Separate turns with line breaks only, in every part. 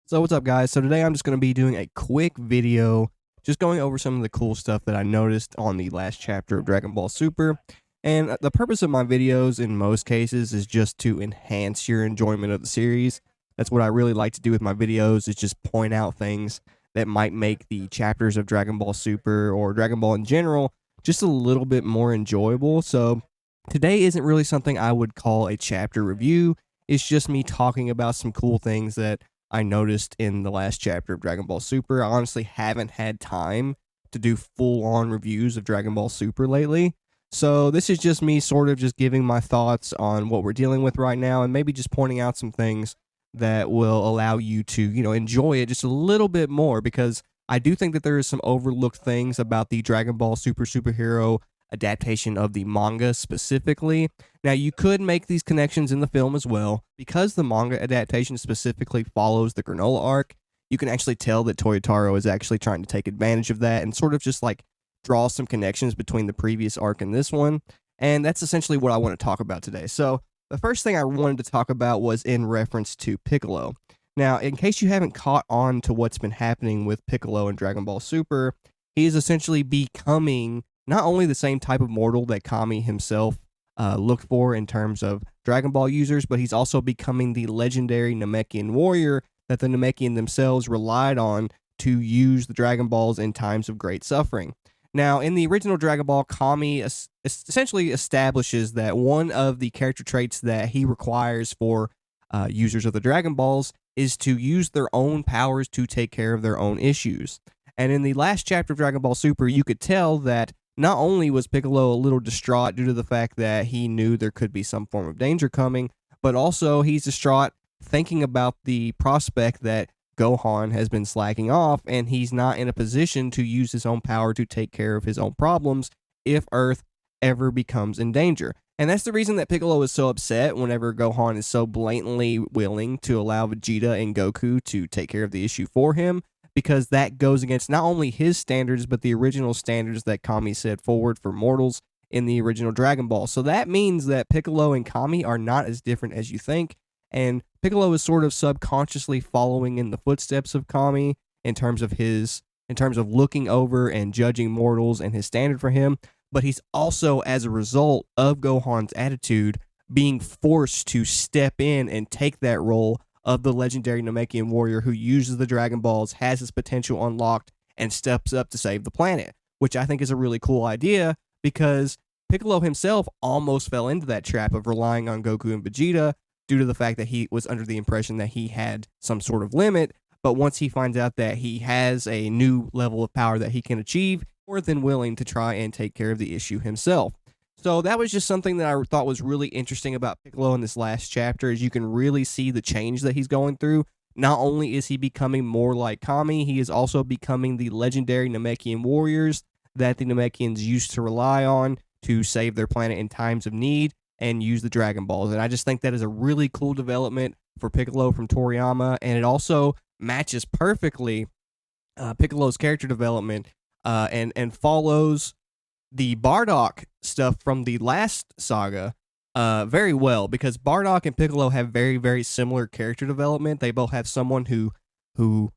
So what's up, guys? So today I'm just going to be doing a quick video just going over some of the cool stuff that I noticed on the last chapter of Dragon Ball Super. And the purpose of my videos in most cases is just to enhance your enjoyment of the series. That's what I really like to do with my videos, is just point out things that might make the chapters of Dragon Ball Super or Dragon Ball in general just a little bit more enjoyable. So today isn't really something I would call a chapter review. It's just me talking about some cool things that I noticed in the last chapter of Dragon Ball Super. I honestly haven't had time to do full-on reviews of Dragon Ball Super lately. So this is just me sort of just giving my thoughts on what we're dealing with right now, and maybe just pointing out some things that will allow you to, enjoy it just a little bit more, because I do think that there is some overlooked things about the Dragon Ball Super superhero adaptation of the manga specifically. Now, you could make these connections in the film as well. Because the manga adaptation specifically follows the Granola arc, you can actually tell that Toyotaro is actually trying to take advantage of that and sort of just like draw some connections between the previous arc and this one. And that's essentially what I want to talk about today. So the first thing I wanted to talk about was in reference to Piccolo. Now, in case you haven't caught on to what's been happening with Piccolo in Dragon Ball Super, he is essentially becoming not only the same type of mortal that Kami himself looked for in terms of Dragon Ball users, but he's also becoming the legendary Namekian warrior that the Namekian themselves relied on to use the Dragon Balls in times of great suffering. Now, in the original Dragon Ball, Kami essentially establishes that one of the character traits that he requires for users of the Dragon Balls is to use their own powers to take care of their own issues. And in the last chapter of Dragon Ball Super, you could tell that not only was Piccolo a little distraught due to the fact that he knew there could be some form of danger coming, but also he's distraught thinking about the prospect that Gohan has been slacking off and he's not in a position to use his own power to take care of his own problems if Earth ever becomes in danger. And that's the reason that Piccolo is so upset whenever Gohan is so blatantly willing to allow Vegeta and Goku to take care of the issue for him, because that goes against not only his standards, but the original standards that Kami set forward for mortals in the original Dragon Ball. So that means that Piccolo and Kami are not as different as you think, and Piccolo is sort of subconsciously following in the footsteps of Kami in terms of looking over and judging mortals and his standard for him, but he's also, as a result of Gohan's attitude, being forced to step in and take that role of the legendary Namekian warrior who uses the Dragon Balls, has his potential unlocked, and steps up to save the planet, which I think is a really cool idea, because Piccolo himself almost fell into that trap of relying on Goku and Vegeta due to the fact that he was under the impression that he had some sort of limit, but once he finds out that he has a new level of power that he can achieve, more than willing to try and take care of the issue himself. So that was just something that I thought was really interesting about Piccolo in this last chapter, is you can really see the change that he's going through. Not only is he becoming more like Kami, he is also becoming the legendary Namekian warriors that the Namekians used to rely on to save their planet in times of need and use the Dragon Balls. And I just think that is a really cool development for Piccolo from Toriyama, and it also matches perfectly Piccolo's character development and follows the Bardock stuff from the last saga very well, because Bardock and Piccolo have very, very similar character development. They both have someone who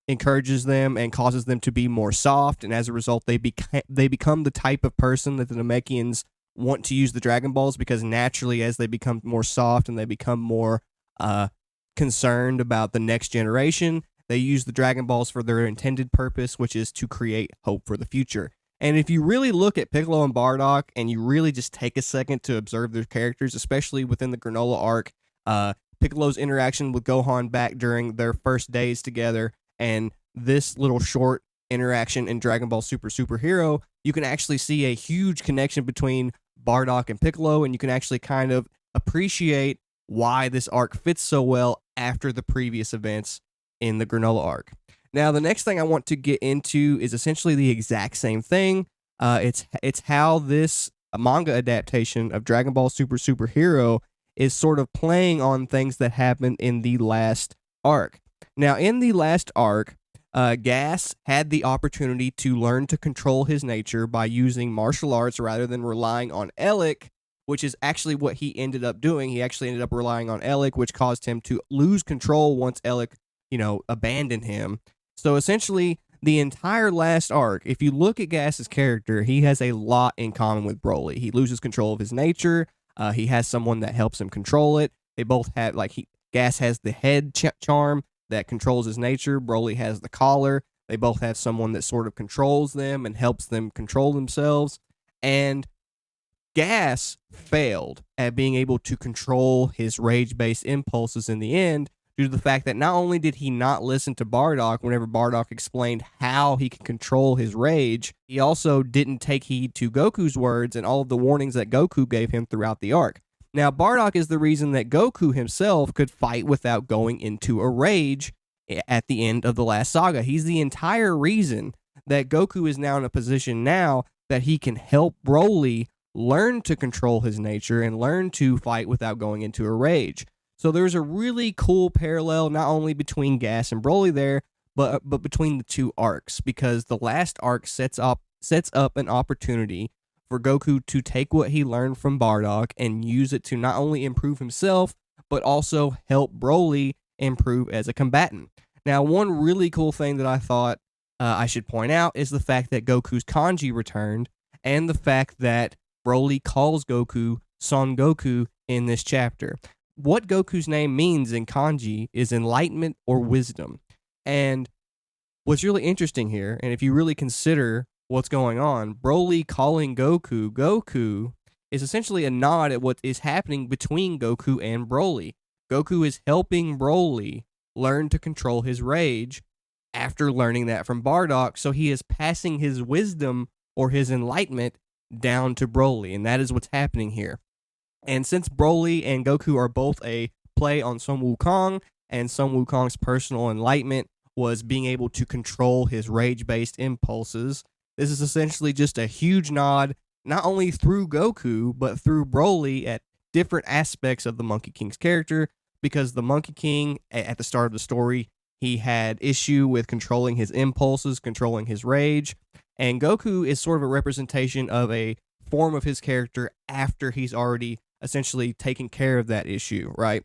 encourages them and causes them to be more soft, and as a result, they become the type of person that the Namekians want to use the Dragon Balls, because naturally, as they become more soft and they become more concerned about the next generation, they use the Dragon Balls for their intended purpose, which is to create hope for the future. And if you really look at Piccolo and Bardock and you really just take a second to observe their characters, especially within the Granola arc, Piccolo's interaction with Gohan back during their first days together, and this little short interaction in Dragon Ball Super Superhero, you can actually see a huge connection between Bardock and Piccolo, and you can actually kind of appreciate why this arc fits so well after the previous events in the Granola arc. Now, the next thing I want to get into is essentially the exact same thing. It's how this manga adaptation of Dragon Ball Super Superhero is sort of playing on things that happened in the last arc. Now, in the last arc, Gas had the opportunity to learn to control his nature by using martial arts rather than relying on Elec, which is actually what he ended up doing. He actually ended up relying on Elec, which caused him to lose control once Elec abandon him. So essentially, the entire last arc, if you look at Gas's character, he has a lot in common with Broly. He loses control of his nature. He has someone that helps him control it. They both have, Gas has the head charm that controls his nature. Broly has the collar. They both have someone that sort of controls them and helps them control themselves. And Gas failed at being able to control his rage-based impulses in the end, due to the fact that not only did he not listen to Bardock whenever Bardock explained how he could control his rage, he also didn't take heed to Goku's words and all of the warnings that Goku gave him throughout the arc. Now, Bardock is the reason that Goku himself could fight without going into a rage at the end of the last saga. He's the entire reason that Goku is now in a position now that he can help Broly learn to control his nature and learn to fight without going into a rage. So there's a really cool parallel not only between Gas and Broly there, but between the two arcs, because the last arc sets up an opportunity for Goku to take what he learned from Bardock and use it to not only improve himself, but also help Broly improve as a combatant. Now, one really cool thing that I thought I should point out is the fact that Goku's kanji returned, and the fact that Broly calls Goku Son Goku in this chapter. What Goku's name means in kanji is enlightenment or wisdom. And what's really interesting here, and if you really consider what's going on, Broly calling Goku Goku is essentially a nod at what is happening between Goku and Broly. Goku is helping Broly learn to control his rage after learning that from Bardock, so he is passing his wisdom or his enlightenment down to Broly, and that is what's happening here. And since Broly and Goku are both a play on Sun Wukong, and Sun Wukong's personal enlightenment was being able to control his rage-based impulses, this is essentially just a huge nod, not only through Goku, but through Broly at different aspects of the Monkey King's character, because the Monkey King, at the start of the story, he had issue with controlling his impulses, controlling his rage, and Goku is sort of a representation of a form of his character after he's already essentially taken care of that issue, right?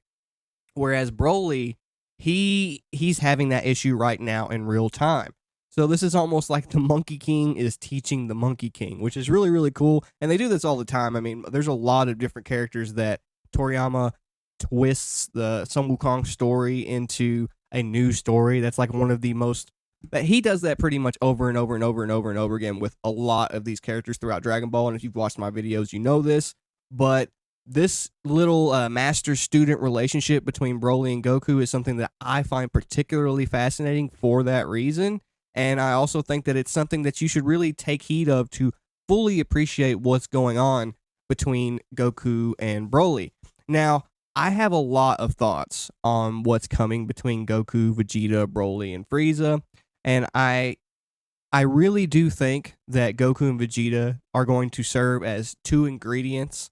Whereas Broly, he's having that issue right now in real time. So this is almost like the Monkey King is teaching the Monkey King, which is really, really cool. And they do this all the time. I mean, there's a lot of different characters that Toriyama twists the Sun Wukong story into a new story. That's like one of the most... But he does that pretty much over and over and over and over and over again with a lot of these characters throughout Dragon Ball. And if you've watched my videos, you know this. But this little master-student relationship between Broly and Goku is something that I find particularly fascinating for that reason. And I also think that it's something that you should really take heed of to fully appreciate what's going on between Goku and Broly. Now, I have a lot of thoughts on what's coming between Goku, Vegeta, Broly, and Frieza. And I really do think that Goku and Vegeta are going to serve as two ingredients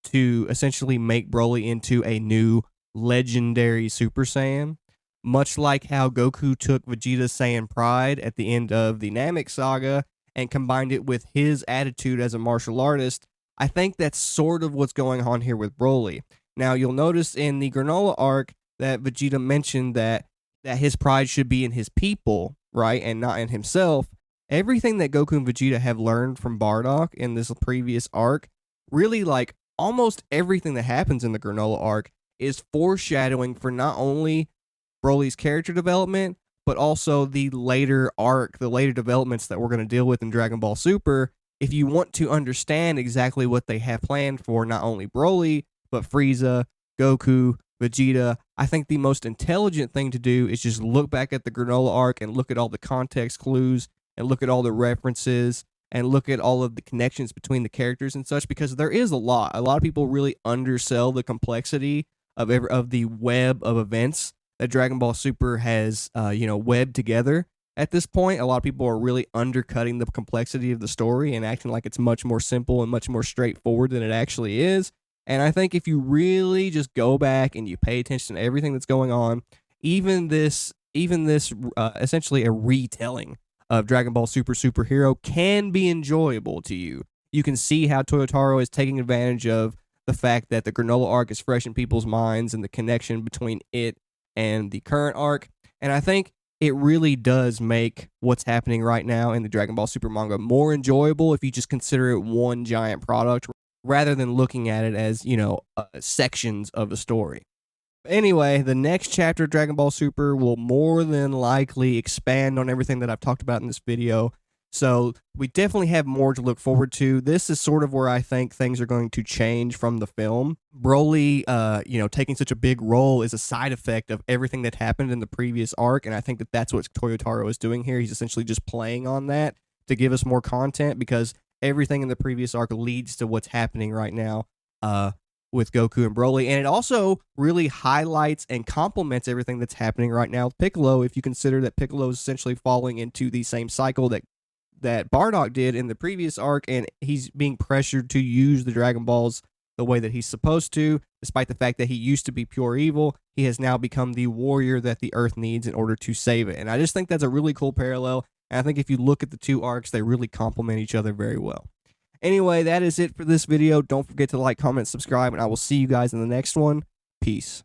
to essentially make Broly into a new legendary Super Saiyan. Much like how Goku took Vegeta's Saiyan pride at the end of the Namek saga and combined it with his attitude as a martial artist, I think that's sort of what's going on here with Broly. Now, you'll notice in the Granola arc that Vegeta mentioned that his pride should be in his people, right, and not in himself. Everything that Goku and Vegeta have learned from Bardock in this previous arc, really, like, almost everything that happens in the Granola arc is foreshadowing for not only Broly's character development, but also the later arc, the later developments that we're going to deal with in Dragon Ball Super. If you want to understand exactly what they have planned for not only Broly, but Frieza, Goku, Vegeta, I think the most intelligent thing to do is just look back at the Granola arc and look at all the context clues and look at all the references and look at all of the connections between the characters and such, because there is a lot. A lot of people really undersell the complexity of the web of events that Dragon Ball Super has, webbed together. At this point, a lot of people are really undercutting the complexity of the story and acting like it's much more simple and much more straightforward than it actually is. And I think if you really just go back and you pay attention to everything that's going on, even this essentially a retelling of Dragon Ball Super Superhero can be enjoyable to you. You can see how Toyotaro is taking advantage of the fact that the Granola arc is fresh in people's minds and the connection between it and the current arc. And I think it really does make what's happening right now in the Dragon Ball Super manga more enjoyable if you just consider it one giant product rather than looking at it as, sections of the story. Anyway, the next chapter of Dragon Ball Super will more than likely expand on everything that I've talked about in this video. So we definitely have more to look forward to. This is sort of where I think things are going to change from the film. Broly, taking such a big role is a side effect of everything that happened in the previous arc, and I think that that's what Toyotaro is doing here. He's essentially just playing on that to give us more content because everything in the previous arc leads to what's happening right now with Goku and Broly, and it also really highlights and complements everything that's happening right now with Piccolo, if you consider that Piccolo is essentially falling into the same cycle that Bardock did in the previous arc, and he's being pressured to use the Dragon Balls the way that he's supposed to, despite the fact that he used to be pure evil. He has now become the warrior that the Earth needs in order to save it, and I just think that's a really cool parallel, and I think if you look at the two arcs, they really complement each other very well. Anyway, that is it for this video. Don't forget to like, comment, subscribe, and I will see you guys in the next one. Peace.